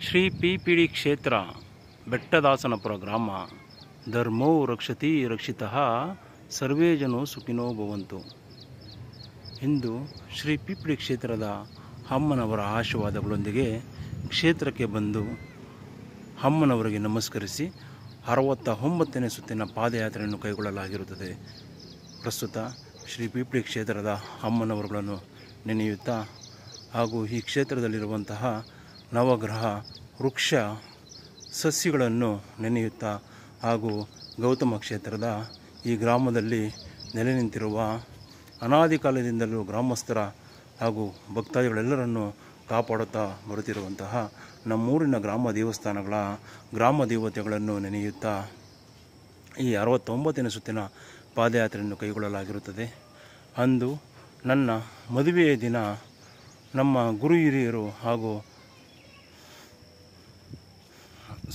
ಶ್ರೀ ಪಿಪಿಡಿ ಕ್ಷೇತ್ರ ಬೆಟ್ಟದಾಸನಪುರ ಗ್ರಾಮ. ಧರ್ಮೋ ರಕ್ಷತಿ ರಕ್ಷಿತಃ ಸರ್ವೇ ಜನೋ ಸುಖಿನೋ ಭವಂತು. ಇಂದು ಶ್ರೀ ಪಿಪಿಡಿ ಕ್ಷೇತ್ರದ ಅಮ್ಮನವರ ಆಶೀರ್ವಾದಗಳೊಂದಿಗೆ ಕ್ಷೇತ್ರಕ್ಕೆ ಬಂದು ಅಮ್ಮನವರಿಗೆ ನಮಸ್ಕರಿಸಿ 69ನೇ ಸುತ್ತಿನ ಪಾದಯಾತ್ರೆಯನ್ನು ಕೈಗೊಳ್ಳಲಾಗಿರುತ್ತದೆ. ಪ್ರಸ್ತುತ ಶ್ರೀ ಪಿಪಿಡಿ ಕ್ಷೇತ್ರದ ಅಮ್ಮನವರುಗಳನ್ನು ನೆನೆಯುತ್ತಾ ಹಾಗೂ ಈ ಕ್ಷೇತ್ರದಲ್ಲಿರುವಂತಹ ನವಗ್ರಹ ವೃಕ್ಷ ಸಸ್ಯಗಳನ್ನು ನೆನೆಯುತ್ತಾ ಹಾಗೂ ಗೌತಮ ಕ್ಷೇತ್ರದ ಈ ಗ್ರಾಮದಲ್ಲಿ ನೆಲೆ ನಿಂತಿರುವ ಅನಾದಿ ಕಾಲದಿಂದಲೂ ಗ್ರಾಮಸ್ಥರ ಹಾಗೂ ಭಕ್ತಾದಿಗಳೆಲ್ಲರನ್ನು ಕಾಪಾಡುತ್ತಾ ಬರುತ್ತಿರುವಂತಹ ನಮ್ಮೂರಿನ ಗ್ರಾಮ ದೇವಸ್ಥಾನಗಳ ಗ್ರಾಮ ದೇವತೆಗಳನ್ನು ನೆನೆಯುತ್ತಾ ಈ 69ನೇ ಸುತ್ತಿನ ಪಾದಯಾತ್ರೆಯನ್ನು ಕೈಗೊಳ್ಳಲಾಗಿರುತ್ತದೆ. ಅಂದು ನನ್ನ ಮದುವೆಯ ದಿನ ನಮ್ಮ ಗುರು ಹಿರಿಯರು ಹಾಗೂ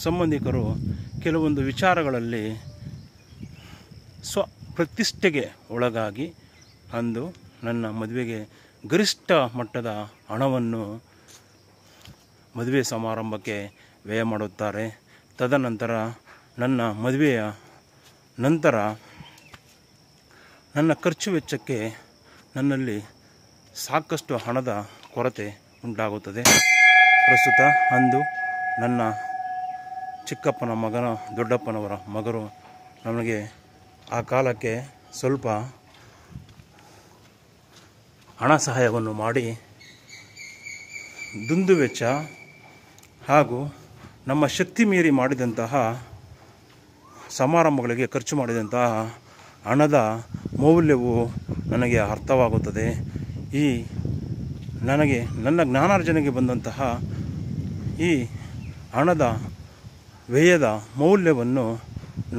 ಸಂಬಂಧಿಕರು ಕೆಲವೊಂದು ವಿಚಾರಗಳಲ್ಲಿ ಪ್ರತಿಷ್ಠೆಗೆ ಒಳಗಾಗಿ ಅಂದು ನನ್ನ ಮದುವೆಗೆ ಗರಿಷ್ಠ ಮಟ್ಟದ ಹಣವನ್ನು ಮದುವೆ ಸಮಾರಂಭಕ್ಕೆ ವ್ಯಯ ಮಾಡುತ್ತಾರೆ. ತದನಂತರ ನನ್ನ ಮದುವೆಯ ನಂತರ ನನ್ನ ಖರ್ಚು ವೆಚ್ಚಕ್ಕೆ ನನ್ನಲ್ಲಿ ಸಾಕಷ್ಟು ಹಣದ ಕೊರತೆ ಉಂಟಾಗುತ್ತದೆ. ಪ್ರಸ್ತುತ ಅಂದು ನನ್ನ ಚಿಕ್ಕಪ್ಪನ ಮಗನ ದೊಡ್ಡಪ್ಪನವರ ಮಗರು ನಮಗೆ ಆ ಕಾಲಕ್ಕೆ ಸ್ವಲ್ಪ ಹಣ ಸಹಾಯವನ್ನು ಮಾಡಿ ದುಂದು ವೆಚ್ಚ ಹಾಗೂ ನಮ್ಮ ಶಕ್ತಿ ಮೀರಿ ಮಾಡಿದಂತಹ ಸಮಾರಂಭಗಳಿಗೆ ಖರ್ಚು ಮಾಡಿದಂತಹ ಹಣದ ಮೌಲ್ಯವು ನನಗೆ ಅರ್ಥವಾಗುತ್ತದೆ. ನನಗೆ ನನ್ನ ಜ್ಞಾನಾರ್ಜನೆಗೆ ಬಂದಂತಹ ಈ ಹಣದ ವ್ಯಯದ ಮೌಲ್ಯವನ್ನು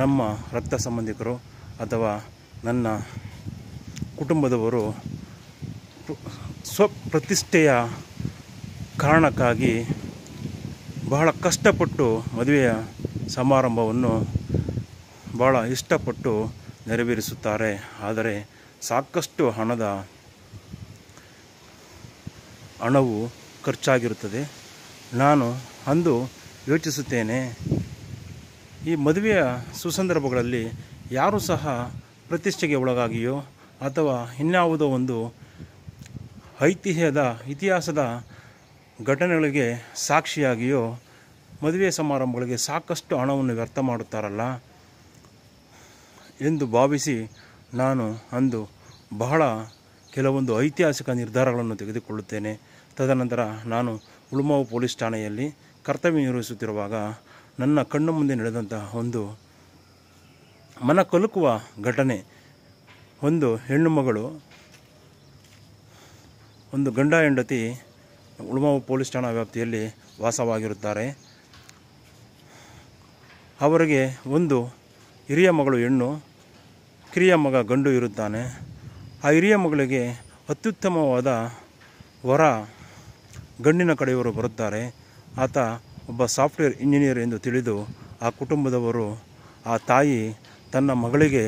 ನಮ್ಮ ರಕ್ತ ಸಂಬಂಧಿಕರು ಅಥವಾ ನನ್ನ ಕುಟುಂಬದವರು ಸ್ವಪ್ರತಿಷ್ಠೆಯ ಕಾರಣಕ್ಕಾಗಿ ಬಹಳ ಕಷ್ಟಪಟ್ಟು ಮದುವೆಯ ಸಮಾರಂಭವನ್ನು ಬಹಳ ಇಷ್ಟಪಟ್ಟು ನೆರವೇರಿಸುತ್ತಾರೆ. ಆದರೆ ಸಾಕಷ್ಟು ಹಣವು ಖರ್ಚಾಗಿರುತ್ತದೆ. ನಾನು ಅಂದು ಯೋಚಿಸುತ್ತೇನೆ, ಈ ಮದುವೆಯ ಸುಸಂದರ್ಭಗಳಲ್ಲಿ ಯಾರೂ ಸಹ ಪ್ರತಿಷ್ಠೆಗೆ ಒಳಗಾಗಿಯೋ ಅಥವಾ ಇನ್ಯಾವುದೋ ಒಂದು ಇತಿಹಾಸದ ಘಟನೆಗಳಿಗೆ ಸಾಕ್ಷಿಯಾಗಿಯೋ ಮದುವೆ ಸಮಾರಂಭಗಳಿಗೆ ಸಾಕಷ್ಟು ಹಣವನ್ನು ವ್ಯರ್ಥ ಮಾಡುತ್ತಾರಲ್ಲ ಎಂದು ಭಾವಿಸಿ ನಾನು ಅಂದು ಬಹಳ ಕೆಲವೊಂದು ಐತಿಹಾಸಿಕ ನಿರ್ಧಾರಗಳನ್ನು ತೆಗೆದುಕೊಳ್ಳುತ್ತೇನೆ. ತದನಂತರ ನಾನು ಉಳುಮಾವು ಪೊಲೀಸ್ ಠಾಣೆಯಲ್ಲಿ ಕರ್ತವ್ಯ ನಿರ್ವಹಿಸುತ್ತಿರುವಾಗ ನನ್ನ ಕಣ್ಣು ಮುಂದೆ ನಡೆದಂತಹ ಒಂದು ಮನ ಕಲುಕುವ ಘಟನೆ. ಒಂದು ಹೆಣ್ಣು ಮಗಳು, ಒಂದು ಗಂಡ ಹೆಂಡತಿ ಉಳುಮಾವು ಪೊಲೀಸ್ ಠಾಣಾ ವ್ಯಾಪ್ತಿಯಲ್ಲಿ ವಾಸವಾಗಿರುತ್ತಾರೆ. ಅವರಿಗೆ ಒಂದು ಹಿರಿಯ ಮಗಳು ಹೆಣ್ಣು, ಕಿರಿಯ ಮಗ ಗಂಡು ಇರುತ್ತಾನೆ. ಆ ಹಿರಿಯ ಮಗಳಿಗೆ ಅತ್ಯುತ್ತಮವಾದ ವರ ಗಂಡಿನ ಕಡೆಯವರು ಬರುತ್ತಾರೆ. ಆತ ಒಬ್ಬ ಸಾಫ್ಟ್ವೇರ್ ಇಂಜಿನಿಯರ್ ಎಂದು ತಿಳಿದು ಆ ಕುಟುಂಬದವರು, ಆ ತಾಯಿ ತನ್ನ ಮಗಳಿಗೆ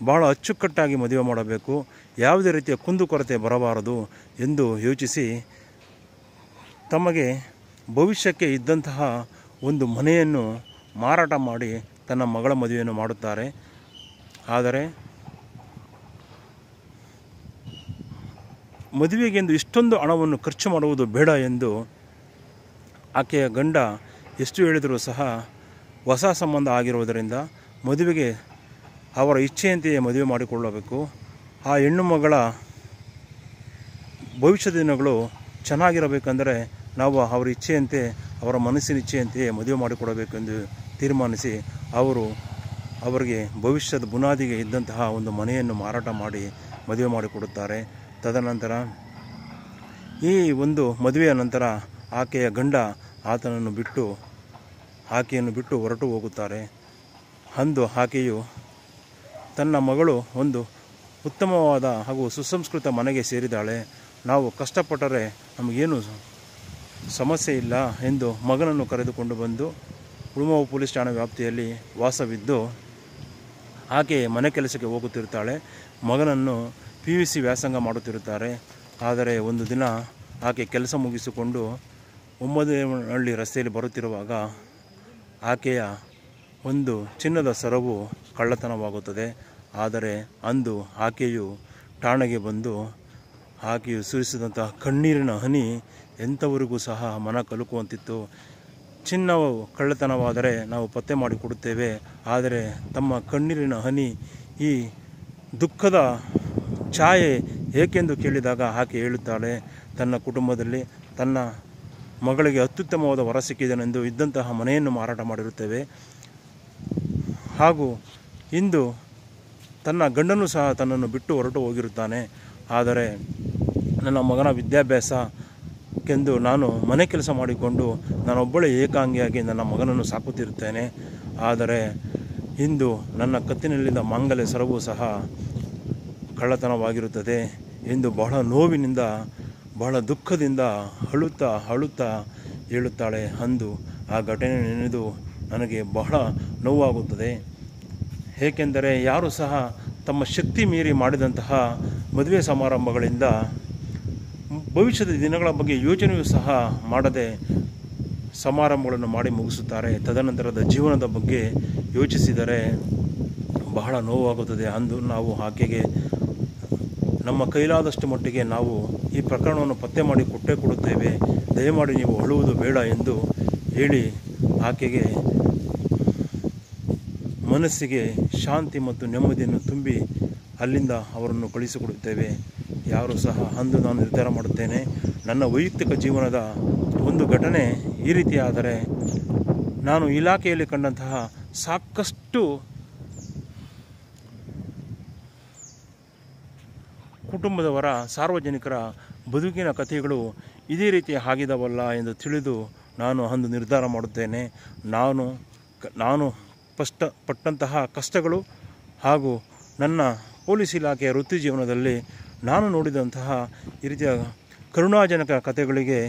ಭಾಳ ಅಚ್ಚುಕಟ್ಟಾಗಿ ಮದುವೆ ಮಾಡಬೇಕು, ಯಾವುದೇ ರೀತಿಯ ಕುಂದುಕೊರತೆ ಬರಬಾರದು ಎಂದು ಯೋಚಿಸಿ ತಮಗೆ ಭವಿಷ್ಯಕ್ಕೆ ಇದ್ದಂತಹ ಒಂದು ಮನೆಯನ್ನು ಮಾರಾಟ ಮಾಡಿ ತನ್ನ ಮಗಳ ಮದುವೆಯನ್ನು ಮಾಡುತ್ತಾರೆ. ಆದರೆ ಮದುವೆಗೆಂದು ಇಷ್ಟೊಂದು ಹಣವನ್ನು ಖರ್ಚು ಮಾಡುವುದು ಬೇಡ ಎಂದು ಆಕೆಯ ಗಂಡ ಎಷ್ಟು ಹೇಳಿದರೂ ಸಹ ಹೊಸ ಸಂಬಂಧ ಆಗಿರುವುದರಿಂದ ಮದುವೆಗೆ ಅವರ ಇಚ್ಛೆಯಂತೆಯೇ ಮದುವೆ ಮಾಡಿಕೊಳ್ಳಬೇಕು. ಆ ಹೆಣ್ಣು ಮಗಳ ಭವಿಷ್ಯದ ದಿನಗಳು ಚೆನ್ನಾಗಿರಬೇಕೆಂದರೆ ನಾವು ಅವರ ಇಚ್ಛೆಯಂತೆ, ಅವರ ಮನಸ್ಸಿನ ಇಚ್ಛೆಯಂತೆಯೇ ಮದುವೆ ಮಾಡಿಕೊಡಬೇಕೆಂದು ತೀರ್ಮಾನಿಸಿ ಅವರಿಗೆ ಭವಿಷ್ಯದ ಬುನಾದಿಗೆ ಇದ್ದಂತಹ ಒಂದು ಮನೆಯನ್ನು ಮಾರಾಟ ಮಾಡಿ ಮದುವೆ ಮಾಡಿಕೊಡುತ್ತಾರೆ. ತದನಂತರ ಈ ಒಂದು ಮದುವೆಯ ನಂತರ ಆಕೆಯ ಗಂಡ ಆಕೆಯನ್ನು ಬಿಟ್ಟು ಹೊರಟು ಹೋಗುತ್ತಾರೆ. ಅಂದು ಆಕೆಯು ತನ್ನ ಮಗಳು ಒಂದು ಉತ್ತಮವಾದ ಹಾಗೂ ಸುಸಂಸ್ಕೃತ ಮನೆಗೆ ಸೇರಿದಾಳೆ, ನಾವು ಕಷ್ಟಪಟ್ಟರೆ ನಮಗೇನು ಸಮಸ್ಯೆ ಇಲ್ಲ ಎಂದು ಮಗನನ್ನು ಕರೆದುಕೊಂಡು ಬಂದು ಉಳುಮಾವು ಪೊಲೀಸ್ ಠಾಣಾ ವ್ಯಾಪ್ತಿಯಲ್ಲಿ ವಾಸವಿದ್ದು ಆಕೆ ಮನೆ ಕೆಲಸಕ್ಕೆ ಹೋಗುತ್ತಿರುತ್ತಾಳೆ. ಮಗನನ್ನು PUC ವ್ಯಾಸಂಗ ಮಾಡುತ್ತಿರುತ್ತಾರೆ. ಆದರೆ ಒಂದು ದಿನ ಆಕೆ ಕೆಲಸ ಮುಗಿಸಿಕೊಂಡು ಒಮ್ಮದೇನಹಳ್ಳಿ ರಸ್ತೆಯಲ್ಲಿ ಬರುತ್ತಿರುವಾಗ ಆಕೆಯ ಒಂದು ಚಿನ್ನದ ಸರವು ಕಳ್ಳತನವಾಗುತ್ತದೆ. ಆದರೆ ಅಂದು ಆಕೆಯು ಠಾಣೆಗೆ ಬಂದು ಆಕೆಯು ಸುರಿಸಿದಂತಹ ಕಣ್ಣೀರಿನ ಹನಿ ಎಂಥವರಿಗೂ ಸಹ ಮನ ಕಲುಕುವಂತಿತ್ತು. ಚಿನ್ನವು ಕಳ್ಳತನವಾದರೆ ನಾವು ಪತ್ತೆ ಮಾಡಿ ಕೊಡುತ್ತೇವೆ, ಆದರೆ ತಮ್ಮ ಕಣ್ಣೀರಿನ ಹನಿ, ಈ ದುಃಖದ ಛಾಯೆ ಏಕೆಂದು ಕೇಳಿದಾಗ ಆಕೆ ಹೇಳುತ್ತಾಳೆ, ತನ್ನ ಕುಟುಂಬದಲ್ಲಿ ತನ್ನ ಮಗಳಿಗೆ ಅತ್ಯುತ್ತಮವಾದ ವರ ಸಿಕ್ಕಿದನೆಂದು ಇದ್ದಂತಹ ಮನೆಯನ್ನು ಮಾರಾಟ ಮಾಡಿರುತ್ತೇವೆ. ಹಾಗೂ ಇಂದು ತನ್ನ ಗಂಡನೂ ಸಹ ತನ್ನನ್ನು ಬಿಟ್ಟು ಹೊರಟು ಹೋಗಿರುತ್ತಾನೆ. ಆದರೆ ನನ್ನ ಮಗನ ವಿದ್ಯಾಭ್ಯಾಸಕ್ಕೆಂದು ನಾನು ಮನೆ ಕೆಲಸ ಮಾಡಿಕೊಂಡು ನಾನೊಬ್ಬಳೇ ಏಕಾಂಗಿಯಾಗಿ ನನ್ನ ಮಗನನ್ನು ಸಾಕುತ್ತಿರುತ್ತೇನೆ. ಆದರೆ ಇಂದು ನನ್ನ ಕತ್ತಿನಲ್ಲಿದ್ದ ಮಾಂಗಲ್ಯ ಸರವೂ ಸಹ ಕಳ್ಳತನವಾಗಿರುತ್ತದೆ ಎಂದು ಬಹಳ ನೋವಿನಿಂದ, ಬಹಳ ದುಃಖದಿಂದ ಅಳುತ್ತಾ ಹೇಳುತ್ತಾಳೆ. ಅಂದು ಆ ಘಟನೆ ನೆನೆದು ನನಗೆ ಬಹಳ ನೋವಾಗುತ್ತದೆ. ಏಕೆಂದರೆ ಯಾರೂ ಸಹ ತಮ್ಮ ಶಕ್ತಿ ಮೀರಿ ಮಾಡಿದಂತಹ ಮದುವೆ ಸಮಾರಂಭಗಳಿಂದ ಭವಿಷ್ಯದ ದಿನಗಳ ಬಗ್ಗೆ ಯೋಚನೆಯೂ ಸಹ ಮಾಡದೆ ಸಮಾರಂಭಗಳನ್ನು ಮಾಡಿ ಮುಗಿಸುತ್ತಾರೆ. ತದನಂತರದ ಜೀವನದ ಬಗ್ಗೆ ಯೋಚಿಸಿದರೆ ಬಹಳ ನೋವಾಗುತ್ತದೆ. ಅಂದು ನಾವು ಆಕೆಗೆ ನಮ್ಮ ಕೈಲಾದಷ್ಟು ಮಟ್ಟಿಗೆ ನಾವು ಈ ಪ್ರಕರಣವನ್ನು ಪತ್ತೆ ಮಾಡಿ ಕೊಟ್ಟೇ ಕೊಡುತ್ತೇವೆ, ದಯಮಾಡಿ ನೀವು ಅಳುವುದು ಬೇಡ ಎಂದು ಹೇಳಿ ಆಕೆಗೆ ಮನಸ್ಸಿಗೆ ಶಾಂತಿ ಮತ್ತು ನೆಮ್ಮದಿಯನ್ನು ತುಂಬಿ ಅಲ್ಲಿಂದ ಅವರನ್ನು ಕಳಿಸಿಕೊಡುತ್ತೇವೆ. ಯಾರೂ ಸಹ ಅಂದು ನಾನು ನಿರ್ಧಾರ ಮಾಡುತ್ತೇನೆ, ನನ್ನ ವೈಯಕ್ತಿಕ ಜೀವನದ ಒಂದು ಘಟನೆ ಈ ರೀತಿಯಾದರೆ ನಾನು ಇಲಾಖೆಯಲ್ಲಿ ಕಂಡಂತಹ ಸಾಕಷ್ಟು ಕುಟುಂಬದವರ, ಸಾರ್ವಜನಿಕರ ಬದುಕಿನ ಕಥೆಗಳು ಇದೇ ರೀತಿ ಆಗಿದವಲ್ಲ ಎಂದು ತಿಳಿದು ನಾನು ಅಂದು ನಿರ್ಧಾರ ಮಾಡುತ್ತೇನೆ. ನಾನು ಪಟ್ಟಂತಹ ಕಷ್ಟಗಳು ಹಾಗೂ ನನ್ನ ಪೊಲೀಸ್ ಇಲಾಖೆಯ ವೃತ್ತಿ ಜೀವನದಲ್ಲಿ ನಾನು ನೋಡಿದಂತಹ ಈ ರೀತಿಯ ಕರುಣಾಜನಕ ಕಥೆಗಳಿಗೆ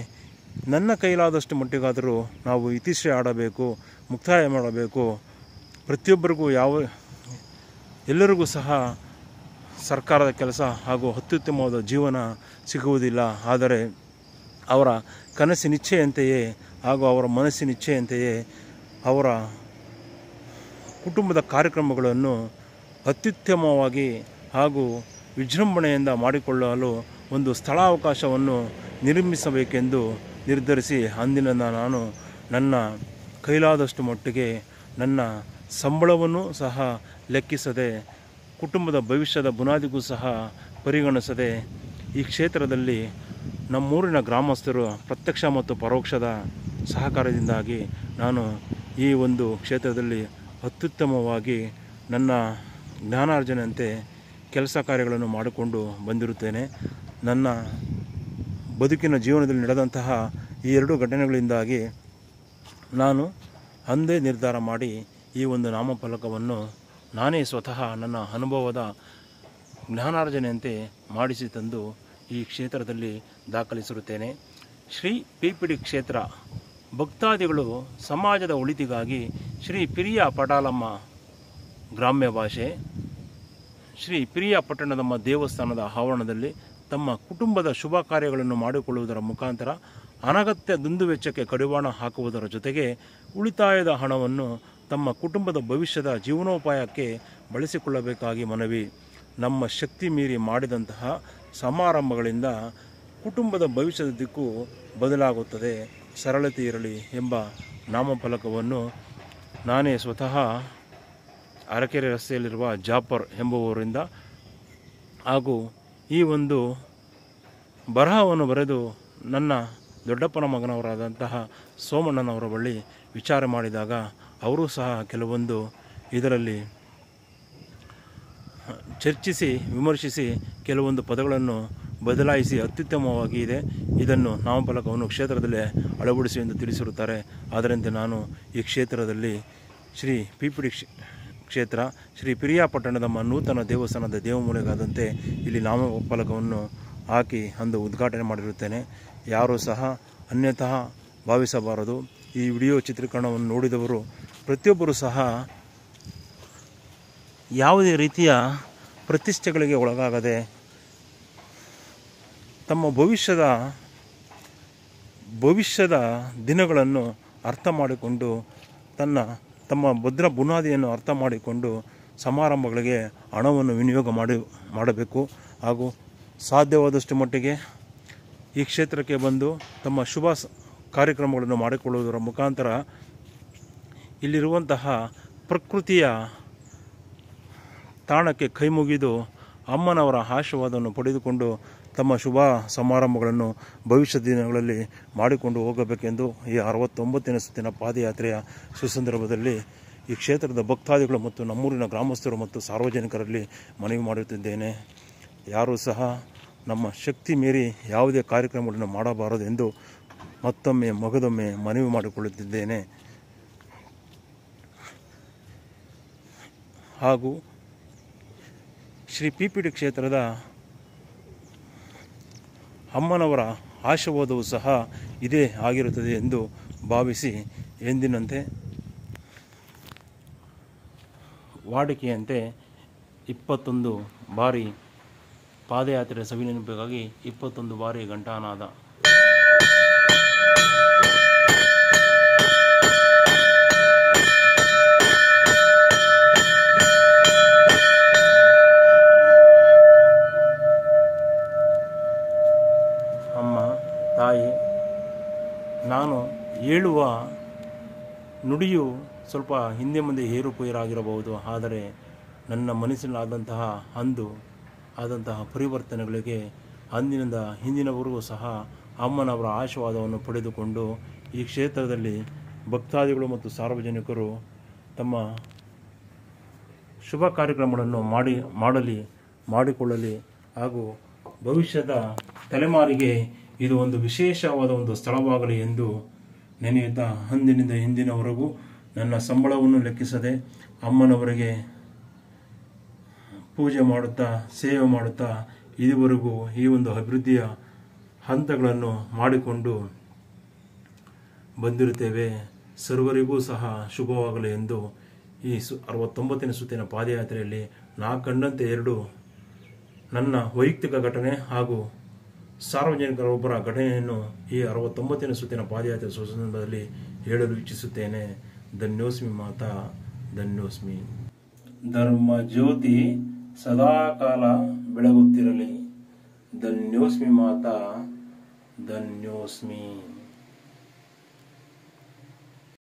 ನನ್ನ ಕೈಲಾದಷ್ಟು ಮಟ್ಟಿಗಾದರೂ ನಾವು ಇತಿಶ್ರೀ ಆಡಬೇಕು, ಮುಕ್ತಾಯ ಮಾಡಬೇಕು. ಪ್ರತಿಯೊಬ್ಬರಿಗೂ ಎಲ್ಲರಿಗೂ ಸಹ ಸರ್ಕಾರದ ಕೆಲಸ ಹಾಗೂ ಅತ್ಯುತ್ತಮವಾದ ಜೀವನ ಸಿಗುವುದಿಲ್ಲ. ಆದರೆ ಅವರ ಕನಸಿನಿಚ್ಛೆಯಂತೆಯೇ ಹಾಗೂ ಅವರ ಮನಸ್ಸಿನಿಚ್ಛೆಯಂತೆಯೇ ಅವರ ಕುಟುಂಬದ ಕಾರ್ಯಕ್ರಮಗಳನ್ನು ಅತ್ಯುತ್ತಮವಾಗಿ ಹಾಗೂ ವಿಜೃಂಭಣೆಯಿಂದ ಮಾಡಿಕೊಳ್ಳಲು ಒಂದು ಸ್ಥಳಾವಕಾಶವನ್ನು ನಿರ್ಮಿಸಬೇಕೆಂದು ನಿರ್ಧರಿಸಿ ಅಂದಿನಿಂದ ನಾನು ನನ್ನ ಕೈಲಾದಷ್ಟು ಮಟ್ಟಿಗೆ ನನ್ನ ಸಂಬಳವನ್ನು ಸಹ ಲೆಕ್ಕಿಸದೆ, ಕುಟುಂಬದ ಭವಿಷ್ಯದ ಬುನಾದಿಗೂ ಸಹ ಪರಿಗಣಿಸದೆ ಈ ಕ್ಷೇತ್ರದಲ್ಲಿ ನಮ್ಮೂರಿನ ಗ್ರಾಮಸ್ಥರು ಪ್ರತ್ಯಕ್ಷ ಮತ್ತು ಪರೋಕ್ಷದ ಸಹಕಾರದಿಂದಾಗಿ ನಾನು ಈ ಒಂದು ಕ್ಷೇತ್ರದಲ್ಲಿ ಅತ್ಯುತ್ತಮವಾಗಿ ನನ್ನ ಜ್ಞಾನಾರ್ಜನೆಯಂತೆ ಕೆಲಸ ಕಾರ್ಯಗಳನ್ನು ಮಾಡಿಕೊಂಡು ಬಂದಿರುತ್ತೇನೆ. ನನ್ನ ಬದುಕಿನ ಜೀವನದಲ್ಲಿ ನಡೆದಂತಹ ಈ ಎರಡು ಘಟನೆಗಳಿಂದಾಗಿ ನಾನು ಅಂದೇ ನಿರ್ಧಾರ ಮಾಡಿ ಈ ಒಂದು ನಾಮಫಲಕವನ್ನು ನಾನೇ ಸ್ವತಃ ನನ್ನ ಅನುಭವದ ಜ್ಞಾನಾರ್ಜನೆಯಂತೆ ಮಾಡಿಸಿ ತಂದು ಈ ಕ್ಷೇತ್ರದಲ್ಲಿ ದಾಖಲಿಸಿರುತ್ತೇನೆ. ಶ್ರೀ ಪಿಪಿಡಿ ಕ್ಷೇತ್ರ ಭಕ್ತಾದಿಗಳು ಸಮಾಜದ ಒಳಿತಿಗಾಗಿ ಶ್ರೀ ಪಿರಿಯ ಪಟಾಲಮ್ಮ ಗ್ರಾಮ್ಯ ಭಾಷೆ ಶ್ರೀ ಪಿರಿಯ ಪಟ್ಟಣದಮ್ಮ ದೇವಸ್ಥಾನದ ಆವರಣದಲ್ಲಿ ತಮ್ಮ ಕುಟುಂಬದ ಶುಭ ಕಾರ್ಯಗಳನ್ನು ಮಾಡಿಕೊಳ್ಳುವುದರ ಮುಖಾಂತರ ಅನಗತ್ಯ ದುಂದುವೆಚ್ಚಕ್ಕೆ ಕಡಿವಾಣ ಹಾಕುವುದರ ಜೊತೆಗೆ ಉಳಿತಾಯದ ಹಣವನ್ನು ತಮ್ಮ ಕುಟುಂಬದ ಭವಿಷ್ಯದ ಜೀವನೋಪಾಯಕ್ಕೆ ಬಳಸಿಕೊಳ್ಳಬೇಕಾಗಿ ಮನವಿ. ನಮ್ಮ ಶಕ್ತಿ ಮೀರಿ ಮಾಡಿದಂತಹ ಸಮಾರಂಭಗಳಿಂದ ಕುಟುಂಬದ ಭವಿಷ್ಯದ ದಿಕ್ಕು ಬದಲಾಗುತ್ತದೆ, ಸರಳತೆ ಇರಲಿ ಎಂಬ ನಾಮಫಲಕವನ್ನು ನಾನೇ ಸ್ವತಃ ಅರಕೆರೆ ರಸ್ತೆಯಲ್ಲಿರುವ ಜಾಫರ್ ಎಂಬುವವರಿಂದ ಹಾಗೂ ಈ ಒಂದು ಬರಹವನ್ನು ಬರೆದು ನನ್ನ ದೊಡ್ಡಪ್ಪನ ಮಗನವರಾದಂತಹ ಸೋಮಣ್ಣನವರ ಬಳಿ ವಿಚಾರ ಮಾಡಿದಾಗ ಅವರು ಸಹ ಕೆಲವೊಂದು ಇದರಲ್ಲಿ ಚರ್ಚಿಸಿ ವಿಮರ್ಶಿಸಿ ಕೆಲವೊಂದು ಪದಗಳನ್ನು ಬದಲಾಯಿಸಿ ಅತ್ಯುತ್ತಮವಾಗಿ ಇದೆ, ಇದನ್ನು ನಾಮಫಲಕವನ್ನು ಕ್ಷೇತ್ರದಲ್ಲೇ ಅಳವಡಿಸಿ ಎಂದು ತಿಳಿಸಿರುತ್ತಾರೆ. ಅದರಂತೆ ನಾನು ಈ ಕ್ಷೇತ್ರದಲ್ಲಿ ಶ್ರೀ ಪಿಪಿಡಿ ಕ್ಷೇತ್ರ ಶ್ರೀ ಪಿರಿಯಾಪಟ್ಟಣದಮ್ಮ ನೂತನ ದೇವಸ್ಥಾನದ ದೇವಮೂಲೆಗಾದಂತೆ ಇಲ್ಲಿ ನಾಮಫಲಕವನ್ನು ಹಾಕಿ ಅಂದು ಉದ್ಘಾಟನೆ ಮಾಡಿರುತ್ತೇನೆ. ಯಾರೂ ಸಹ ಅನ್ಯತಃ ಭಾವಿಸಬಾರದು. ಈ ವಿಡಿಯೋ ಚಿತ್ರೀಕರಣವನ್ನು ನೋಡಿದವರು ಪ್ರತಿಯೊಬ್ಬರೂ ಸಹ ಯಾವುದೇ ರೀತಿಯ ಪ್ರತಿಷ್ಠೆಗಳಿಗೆ ಒಳಗಾಗದೆ ತಮ್ಮ ಭವಿಷ್ಯದ ಭವಿಷ್ಯದ ದಿನಗಳನ್ನು ಅರ್ಥ ಮಾಡಿಕೊಂಡು ತಮ್ಮ ಭದ್ರ ಬುನಾದಿಯನ್ನು ಅರ್ಥ ಮಾಡಿಕೊಂಡು ಸಮಾರಂಭಗಳಿಗೆ ಹಣವನ್ನು ವಿನಿಯೋಗ ಮಾಡಬೇಕು. ಹಾಗೂ ಸಾಧ್ಯವಾದಷ್ಟು ಮಟ್ಟಿಗೆ ಈ ಕ್ಷೇತ್ರಕ್ಕೆ ಬಂದು ತಮ್ಮ ಶುಭ ಕಾರ್ಯಕ್ರಮಗಳನ್ನು ಮಾಡಿಕೊಳ್ಳುವುದರ ಮುಖಾಂತರ ಇಲ್ಲಿರುವಂತಹ ಪ್ರಕೃತಿಯ ತಾಣಕ್ಕೆ ಕೈ ಮುಗಿದು ಅಮ್ಮನವರ ಆಶೀರ್ವಾದವನ್ನು ಪಡೆದುಕೊಂಡು ತಮ್ಮ ಶುಭ ಸಮಾರಂಭಗಳನ್ನು ಭವಿಷ್ಯದ ದಿನಗಳಲ್ಲಿ ಮಾಡಿಕೊಂಡು ಹೋಗಬೇಕೆಂದು ಈ 69ನೇ ಸುತ್ತಿನ ಪಾದಯಾತ್ರೆಯ ಸುಸಂದರ್ಭದಲ್ಲಿ ಈ ಕ್ಷೇತ್ರದ ಭಕ್ತಾದಿಗಳು ಮತ್ತು ನಮ್ಮೂರಿನ ಗ್ರಾಮಸ್ಥರು ಮತ್ತು ಸಾರ್ವಜನಿಕರಲ್ಲಿ ಮನವಿ ಮಾಡುತ್ತಿದ್ದೇನೆ. ಯಾರೂ ಸಹ ನಮ್ಮ ಶಕ್ತಿ ಮೀರಿ ಯಾವುದೇ ಕಾರ್ಯಕ್ರಮಗಳನ್ನು ಮಾಡಬಾರದೆಂದು ಮತ್ತೊಮ್ಮೆ ಮಗದೊಮ್ಮೆ ಮನವಿ ಮಾಡಿಕೊಳ್ಳುತ್ತಿದ್ದೇನೆ. ಹಾಗೂ ಶ್ರೀ PPT ಕ್ಷೇತ್ರದ ಅಮ್ಮನವರ ಆಶೀರ್ವಾದವೂ ಸಹ ಇದೇ ಆಗಿರುತ್ತದೆ ಎಂದು ಭಾವಿಸಿ ಎಂದಿನಂತೆ ವಾಡಿಕೆಯಂತೆ 21 ಬಾರಿ ಪಾದಯಾತ್ರೆ ಸವಿನೆನಪಿಗಾಗಿ 21 ಬಾರಿ ಘಂಟಾನಾದ. ಅಮ್ಮ ತಾಯಿ, ನಾನು ಹೇಳುವ ನುಡಿಯು ಸ್ವಲ್ಪ ಹಿಂದೆ ಮುಂದೆ ಏರುಪೇರಾಗಿರಬಹುದು. ಆದರೆ ನನ್ನ ಮನಸ್ಸಿನಲ್ಲಾದಂತಹ ಆದಂತಹ ಪರಿವರ್ತನೆಗಳಿಗೆ ಅಂದಿನಿಂದ ಹಿಂದಿನವರೆಗೂ ಸಹ ಅಮ್ಮನವರ ಆಶೀರ್ವಾದವನ್ನು ಪಡೆದುಕೊಂಡು ಈ ಕ್ಷೇತ್ರದಲ್ಲಿ ಭಕ್ತಾದಿಗಳು ಮತ್ತು ಸಾರ್ವಜನಿಕರು ತಮ್ಮ ಶುಭ ಕಾರ್ಯಕ್ರಮಗಳನ್ನು ಮಾಡಿಕೊಳ್ಳಲಿ ಹಾಗೂ ಭವಿಷ್ಯದ ತಲೆಮಾರಿಗೆ ಇದು ಒಂದು ವಿಶೇಷವಾದ ಒಂದು ಸ್ಥಳವಾಗಲಿ ಎಂದು ನೆನೆಯುತ್ತಾ ಅಂದಿನಿಂದ ಇಂದಿನವರೆಗೂ ನನ್ನ ಸಂಬಳವನ್ನು ಲೆಕ್ಕಿಸದೆ ಅಮ್ಮನವರಿಗೆ ಪೂಜೆ ಮಾಡುತ್ತಾ ಸೇವೆ ಮಾಡುತ್ತಾ ಇದುವರೆಗೂ ಈ ಒಂದು ಅಭಿವೃದ್ಧಿಯ ಹಂತಗಳನ್ನು ಮಾಡಿಕೊಂಡು ಬಂದಿರುತ್ತೇವೆ. ಸರ್ವರಿಗೂ ಸಹ ಶುಭವಾಗಲಿ ಎಂದು ಈ 69ನೇ ಸುತ್ತಿನ ಪಾದಯಾತ್ರೆಯಲ್ಲಿ ನಾ ಕಂಡಂತೆ 2 ನನ್ನ ವೈಯಕ್ತಿಕ ಘಟನೆ ಹಾಗೂ ಸಾರ್ವಜನಿಕರೊಬ್ಬರ ಘಟನೆಯನ್ನು ಈ 69ನೇ ಸುತ್ತಿನ ಪಾದಯಾತ್ರೆ ಸಂದರ್ಭದಲ್ಲಿ ಹೇಳಲು ಇಚ್ಛಿಸುತ್ತೇನೆ. ಧನ್ಯೋಸ್ಮಿ ಮಾತಾ, ಧನ್ಯೋಸ್ಮಿ. ಧರ್ಮ ಜ್ಯೋತಿ ಸದಾಕಾಲ ಬೆಳಗುತ್ತಿರಲಿ. ಧನ್ಯೋಸ್ಮಿ ಮಾತಾ, ಧನ್ಯೋಸ್ಮಿ.